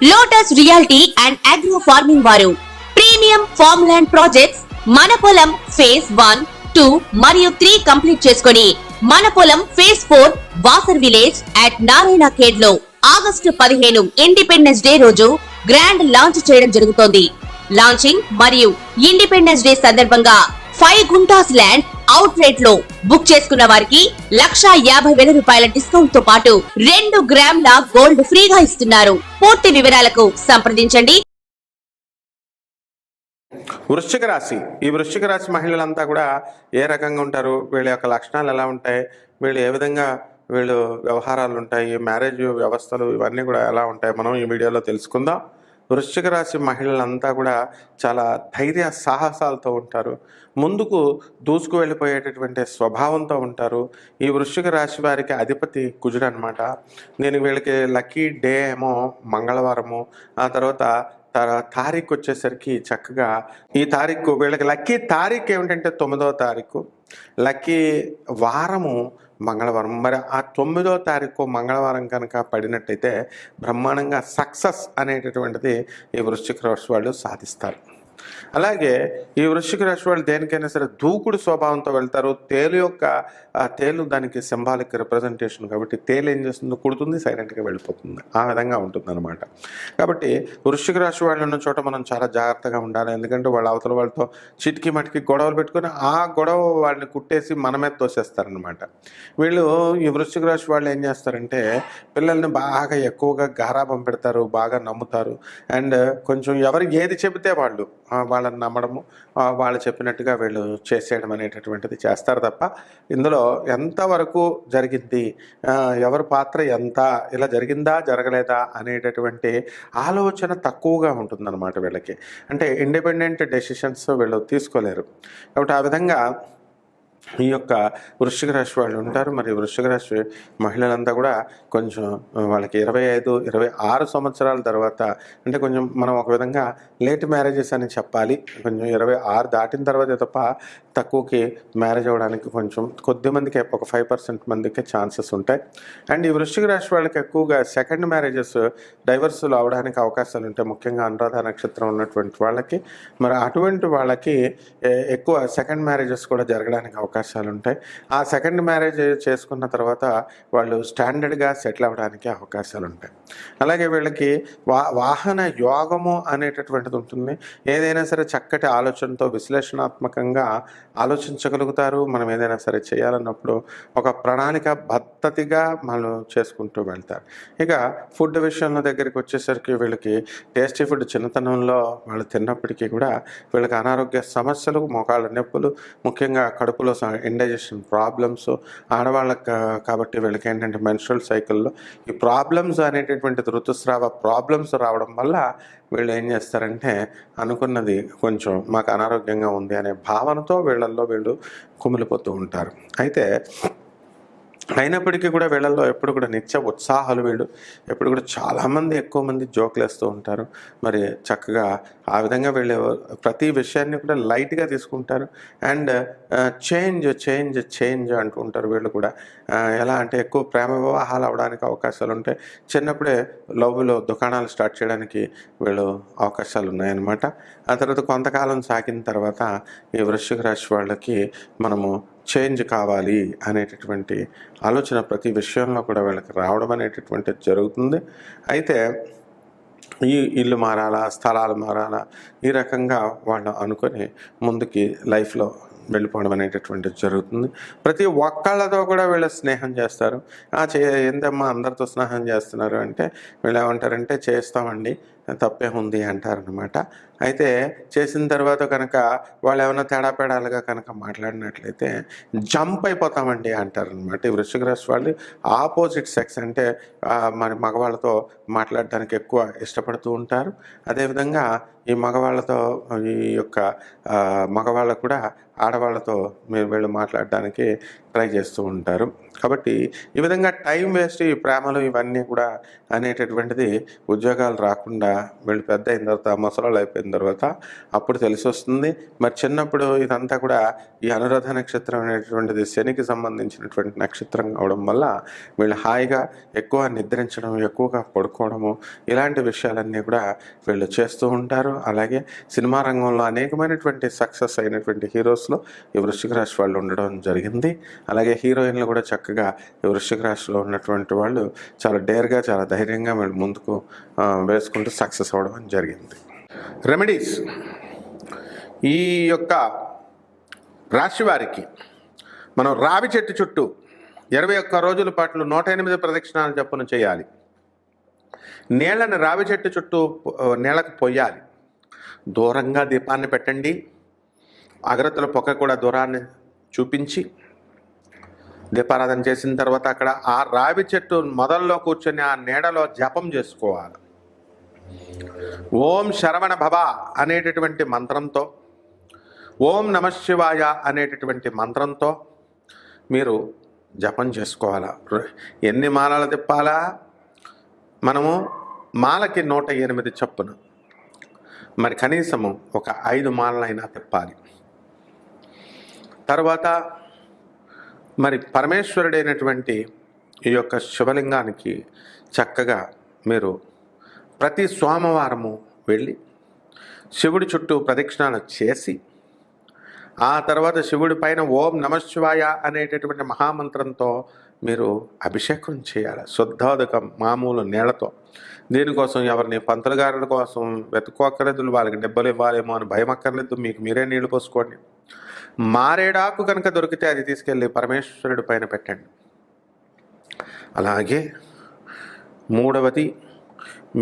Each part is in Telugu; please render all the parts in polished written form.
Lotus reality and agro farming వారు ప్రీమియం ఫార్మ్ ల్యాండ్ ప్రాజెక్ట్స్ మన పొలం ఫేజ్ 1, 2 మరియు 3 కంప్లీట్ చేసుకొని మన పొలం phase 4 Wasar village at Narayana Khed లో ఆగస్టు 15 ఇండిపెండెన్స్ డే రోజు గ్రాండ్ లాంచ్ చేయడం జరుగుతోంది. లాంచింగ్ మరియు ఇండిపెండెన్స్ డే సందర్భంగా 5 గుంటాస్ ల్యాండ్ అవుట్ రేట్ లో బుక్ చేసుకున్న వారికి 1,50,000 రూపాయల డిస్కౌంట్ తో పాటు 2 గ్రాముల గోల్డ్ ఫ్రీగా ఇస్తున్నారు. పూర్తి వివరాలకు సంప్రదించండి. వృశ్చిక రాశి. ఈ వృశ్చిక రాశి మహిళలంతా కూడా ఏ రకంగా ఉంటారు, వీళ్ళ యొక్క లక్షణాలు ఎలా ఉంటాయి, వీళ్ళు ఏ విధంగా వీళ్ళు వ్యవహారాలు ఉంటాయి, మ్యారేజ్ వ్యవస్థలు ఇవన్నీ కూడా ఎలా ఉంటాయి, మనం ఈ వీడియోలో తెలుసుకుందాం. వృశ్చిక రాశి మహిళలంతా కూడా చాలా ధైర్య సాహసాలతో ఉంటారు, ముందుకు దూసుకు వెళ్ళిపోయేటటువంటి స్వభావంతో ఉంటారు. ఈ వృశ్చిక రాశి వారికి అధిపతి కుజుడు అనమాట. నేను వీళ్ళకి లక్కీ డే ఏమో మంగళవారము, ఆ తర్వాత తారీఖు వచ్చేసరికి చక్కగా ఈ తారీఖు వీళ్ళకి లక్కీ తారీఖు ఏమిటంటే 9వ తారీఖు, లక్కీ వారము మంగళవారం. మరి ఆ 9వ తారీఖు మంగళవారం కనుక పడినట్టయితే బ్రహ్మాండంగా సక్సెస్ అనేటటువంటిది ఈ వృశ్చిక రాశి వాళ్ళు సాధిస్తారు. అలాగే ఈ వృశ్చిక రాశి వాళ్ళు దేనికైనా సరే దూకుడు స్వభావంతో వెళ్తారు. తేలు దానికి సింబాలిక్ రిప్రజెంటేషన్ కాబట్టి తేలు ఏం చేస్తుందో కుడుతుంది, సైలెంట్గా వెళ్ళిపోతుంది, ఆ విధంగా ఉంటుంది అనమాట. కాబట్టి వృశ్చిక రాశి వాళ్ళు ఉన్న చోట మనం చాలా జాగ్రత్తగా ఉండాలి. ఎందుకంటే వాళ్ళ అవతల వాళ్ళతో చిటికి మటికి గొడవలు పెట్టుకుని ఆ గొడవ వాళ్ళని కుట్టేసి మన మీద తోసేస్తారనమాట. వీళ్ళు ఈ వృశ్చిక రాశి వాళ్ళు ఏం చేస్తారంటే పిల్లల్ని బాగా ఎక్కువగా గారాబం పెడతారు, బాగా నమ్ముతారు. అండ్ కొంచెం ఎవరు ఏది చెబితే వాళ్ళని నమ్మడము, వాళ్ళు చెప్పినట్టుగా వీళ్ళు చేసేయడం అనేటటువంటిది చేస్తారు తప్ప ఇందులో ఎంతవరకు జరిగింది, ఎవరి పాత్ర ఎంత, ఇలా జరిగిందా జరగలేదా అనేటటువంటి ఆలోచన తక్కువగా ఉంటుందన్నమాట వీళ్ళకి. అంటే ఇండిపెండెంట్ డెసిషన్స్ వీళ్ళు తీసుకోలేరు. కాబట్టి ఆ విధంగా ఈ యొక్క వృశ్చిక రాశి వాళ్ళు ఉంటారు. మరి వృశ్చిక రాశి మహిళలంతా కూడా కొంచెం వాళ్ళకి 25-26 సంవత్సరాల తర్వాత, అంటే కొంచెం మనం ఒక విధంగా లేట్ మ్యారేజెస్ అని చెప్పాలి. కొంచెం 26 దాటిన తర్వాత తప్ప తక్కువకి మ్యారేజ్ అవ్వడానికి కొంచెం కొద్ది మందికి, ఒక 5% మందికి ఛాన్సెస్ ఉంటాయి. అండ్ ఈ వృశ్చిక రాశి వాళ్ళకి ఎక్కువగా సెకండ్ మ్యారేజెస్, డైవర్సులు అవడానికి అవకాశాలు ఉంటాయి, ముఖ్యంగా అనురాధ నక్షత్రం ఉన్నటువంటి వాళ్ళకి. మరి అటువంటి వాళ్ళకి ఎక్కువ సెకండ్ మ్యారేజెస్ కూడా జరగడానికి అవకాశాలు ఉంటాయి. ఆ సెకండ్ మ్యారేజ్ చేసుకున్న తర్వాత వాళ్ళు స్టాండర్డ్గా సెటిల్ అవ్వడానికి అవకాశాలు ఉంటాయి. అలాగే వీళ్ళకి వాహన యోగము అనేటటువంటిది ఉంటుంది. ఏదైనా సరే చక్కటి ఆలోచనతో విశ్లేషణాత్మకంగా ఆలోచించగలుగుతారు. మనం ఏదైనా సరే చేయాలన్నప్పుడు ఒక ప్రణాళిక పద్ధతిగా మనం చేసుకుంటూ వెళ్తారు. ఇక ఫుడ్ విషయంలో దగ్గరికి వచ్చేసరికి వీళ్ళకి టేస్టీ ఫుడ్ చిన్నతనంలో వాళ్ళు తిన్నప్పటికీ కూడా వీళ్ళకి అనారోగ్య సమస్యలు, మోకాళ్ళ నొప్పులు, ముఖ్యంగా కడుపులో ఇండైజెషన్ ప్రాబ్లమ్స్, ఆడవాళ్ళకి కాబట్టి వీళ్ళకి ఏంటంటే మెన్స్ట్రువల్ సైకిల్లో ఈ ప్రాబ్లమ్స్ అనేటటువంటి ఋతుస్రావ ప్రాబ్లమ్స్ రావడం వల్ల వీళ్ళు ఏం చేస్తారంటే అనుకున్నది కొంచెం మాకు అనారోగ్యంగా ఉంది అనే భావనతో వీళ్ళు కుమిలిపోతూ ఉంటారు. అయినప్పటికీ కూడా వీళ్ళల్లో ఎప్పుడు కూడా నిత్య ఉత్సాహాలు, వీళ్ళు ఎప్పుడు కూడా చాలామంది ఎక్కువ మంది జోకులు వేస్తూ ఉంటారు. మరి చక్కగా ఆ విధంగా వీళ్ళు ప్రతి విషయాన్ని కూడా లైట్గా తీసుకుంటారు. అండ్ చేంజ్ అంటూ ఉంటారు. వీళ్ళు కూడా ఎలా అంటే ఎక్కువ ప్రేమ వివాహాలు అవడానికి అవకాశాలు ఉంటాయి. చిన్నప్పుడే లవ్లో దుకాణాలు స్టార్ట్ చేయడానికి వీళ్ళు అవకాశాలు ఉన్నాయన్నమాట. ఆ తర్వాత కొంతకాలం సాగిన తర్వాత ఈ వృశ్చిక రాశి వాళ్ళకి మనము చేంజ్ కావాలి అనేటటువంటి ఆలోచన ప్రతి విషయంలో కూడా వీళ్ళకి రావడం అనేటటువంటిది జరుగుతుంది. అయితే ఈ ఇల్లు మారాలా, స్థలాలు మారాలా, ఈ రకంగా వాళ్ళు అనుకొని ముందుకి లైఫ్లో వెళ్ళిపోవడం అనేటటువంటిది జరుగుతుంది. ప్రతి ఒక్కళ్ళతో కూడా వీళ్ళు స్నేహం చేస్తారు. ఏందమ్మా అందరితో స్నేహం చేస్తున్నారు అంటే వీళ్ళు ఏమంటారంటే చేస్తామండి, తప్పేముంది అంటారనమాట. అయితే చేసిన తర్వాత కనుక వాళ్ళు ఏమైనా తేడాపేడాలుగా కనుక మాట్లాడినట్లయితే జంప్ అయిపోతామండి అంటారనమాట. ఈ వృశ్చిక రాశి వాళ్ళు ఆపోజిట్ సెక్స్ అంటే మరి మగవాళ్ళతో మాట్లాడడానికి ఎక్కువ ఇష్టపడుతూ ఉంటారు. అదేవిధంగా ఈ మగవాళ్ళతో మగవాళ్ళకు కూడా ఆడవాళ్ళతో వీళ్ళు మాట్లాడడానికి ట్రై చేస్తూ ఉంటారు. కాబట్టి ఈ విధంగా టైం వేస్ట్, ఈ ప్రేమలు ఇవన్నీ కూడా అనేటటువంటిది ఉద్యోగాలు రాకుండా వీళ్ళు పెద్ద అయిన తర్వాత, ముసలోళ్ళు అయిపోయిన తర్వాత అప్పుడు తెలిసి వస్తుంది. మరి చిన్నప్పుడు ఇదంతా కూడా ఈ అనురాధ నక్షత్రం అనేటువంటిది శనికి సంబంధించినటువంటి నక్షత్రం అవడం వల్ల వీళ్ళు హాయిగా ఎక్కువ నిద్రించడం, ఎక్కువగా పడుకోవడము, ఇలాంటి విషయాలన్నీ కూడా వీళ్ళు చేస్తూ ఉంటారు. అలాగే సినిమా రంగంలో అనేకమైనటువంటి సక్సెస్ అయినటువంటి హీరోస్లో ఈ వృశ్చిక రాశి వాళ్ళు ఉండడం జరిగింది. అలాగే హీరోయిన్లు కూడా చక్కగా ఈ వృశ్చిక రాశిలో ఉన్నటువంటి వాళ్ళు చాలా డేర్గా, చాలా ధైర్యంగా వీళ్ళు ముందుకు వేసుకుంటూ సక్సెస్ అవ్వడం జరిగింది. రెమెడీస్. ఈ యొక్క రాశి వారికి మనం రావి చెట్టు చుట్టూ 21 రోజుల పాటు 108 ప్రదక్షిణాలు చొప్పున చేయాలి. నీళ్ళని రావి చెట్టు చుట్టూ నీళ్ళకు పొయ్యాలి. దూరంగా దీపాన్ని పెట్టండి. అగరత్తుల పొగ కూడా దూరాన్ని చూపించి దీపారాధన చేసిన తర్వాత అక్కడ ఆ రావి చెట్టు మొదల్లో కూర్చొని ఆ నీడలో జపం చేసుకోవాలి. ఓం శరవణ భవ అనేటటువంటి మంత్రంతో, ఓం నమః శివాయ అనేటటువంటి మంత్రంతో మీరు జపం చేసుకోవాలా. ఎన్ని మాలలు తిప్పాలా? మనము మాలకి 108 చొప్పున, మరి కనీసము ఒక 5 మాలలైనా తిప్పాలి. తర్వాత మరి పరమేశ్వరుడైనటువంటి ఈ యొక్క శివలింగానికి చక్కగా మీరు ప్రతి సోమవారము వెళ్ళి శివుడి చుట్టూ ప్రదక్షిణాలు చేసి, ఆ తర్వాత శివుడి పైన ఓం నమః శివాయ అనేటటువంటి మహామంత్రంతో మీరు అభిషేకం చేయాలి. శుద్ధోదకం మామూలు నీళ్లతో. దీనికోసం ఎవరిని పంతులు గారుల కోసం వెతుక్కోక్కర్లేదు, వాళ్ళకి డబ్బులు ఇవ్వాలేమో అని భయం అక్కర్లేదు. మీకు మీరే నీళ్లు పోసుకోండి. మారేడాకు కనుక దొరికితే అది తీసుకెళ్ళి పరమేశ్వరుడి పైన పెట్టండి. అలాగే మూడవది,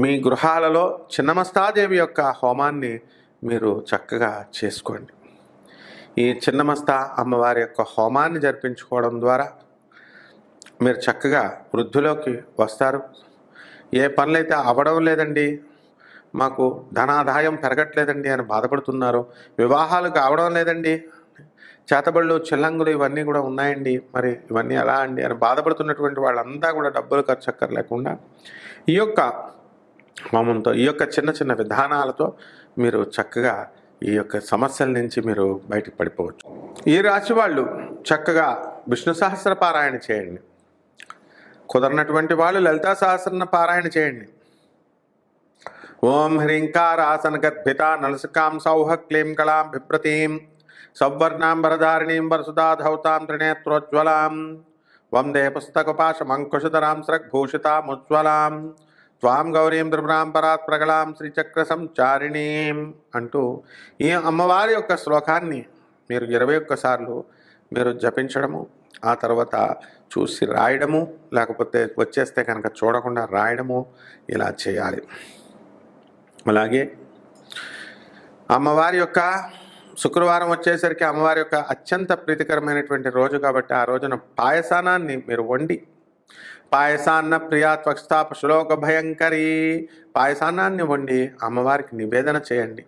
మీ గృహాలలో చిన్నమస్తాదేవి యొక్క హోమాన్ని మీరు చక్కగా చేసుకోండి. ఈ చిన్నమస్తా అమ్మవారి యొక్క హోమాన్ని జరిపించుకోవడం ద్వారా మీరు చక్కగా వృద్ధిలోకి వస్తారు. ఏ పనులైతే అవ్వడం లేదండి, మాకు ధనాదాయం పెరగట్లేదండి అని బాధపడుతున్నారు, వివాహాలు కావడం లేదండి, చేతబళ్ళు చిల్లంగులు ఇవన్నీ కూడా ఉన్నాయండి, మరి ఇవన్నీ ఎలా అండి అని బాధపడుతున్నటువంటి వాళ్ళంతా కూడా డబ్బులు ఖర్చు అక్కర్లేకుండా ఈ యొక్క హోమంతో, ఈ యొక్క చిన్న చిన్న విధానాలతో మీరు చక్కగా ఈ యొక్క సమస్యల నుంచి మీరు బయటకు పడిపోవచ్చు. ఈ రాశి వాళ్ళు చక్కగా విష్ణు సహస్ర పారాయణ చేయండి. కుదరనటువంటి వాళ్ళు లలితా సహస్రన పారాయణ చేయండి. ఓం హ్రీంకారాసన గద్భిత నలసికాం సౌహ క్లీం కళాం బిభ్రతీం సౌవర్ణాం వరధారిణీం వరసుధాధౌతాం త్రినేత్రోజ్వలాం వందే పుస్తకపాశమంకుశధరాం స్రగ్భూషితాముజ్వలాం త్వాం గౌరీం త్రిపురాం పరాత్ ప్రగళాం శ్రీచక్ర సంచారిణీం అంటూ ఈ అమ్మవారి యొక్క శ్లోకాన్ని మీరు 21 సార్లు మీరు జపించడము, ఆ తర్వాత చూసి రాయడము, లేకపోతే వచ్చేస్తే కనుక చూడకుండా రాయడము, ఇలా చేయాలి. అలాగే అమ్మవారి యొక్క శుక్రవారం వచ్చేసరికి అమ్మవారి యొక్క అత్యంత ప్రీతికరమైనటువంటి రోజు కాబట్టి ఆ రోజున పాయసానాన్ని మీరు వండి, పాయసాన్న ప్రియా త్వక్స్థాప శ్లోక భయంకరీ, పాయసాన్నాన్ని వండి అమ్మవారికి నివేదన చేయండి.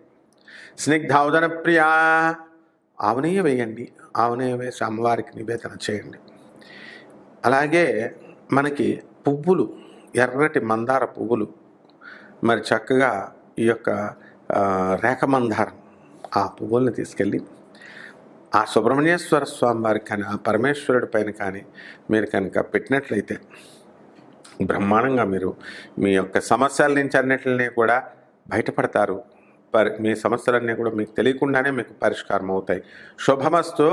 స్నిగ్ధౌదన ప్రియా, ఆవునేయ వేయండి, ఆవునేయ వేసి అమ్మవారికి నివేదన చేయండి. అలాగే మనకి పువ్వులు, ఎర్రటి మందార పువ్వులు, మరి చక్కగా ఈ యొక్క రేఖమందారం, ఆ పువ్వుల్ని తీసుకెళ్ళి ఆ సుబ్రహ్మణ్యేశ్వర స్వామి వారికి కానీ, ఆ పరమేశ్వరుడి పైన కానీ మీరు కనుక పెట్టినట్లయితే బ్రహ్మాండంగా మీరు మీ యొక్క సమస్యల నుంచి అన్నిటిని కూడా బయటపడతారు. మీ సమస్యలన్నీ కూడా మీకు తెలియకుండానే మీకు పరిష్కారం అవుతాయి. శుభమస్తు.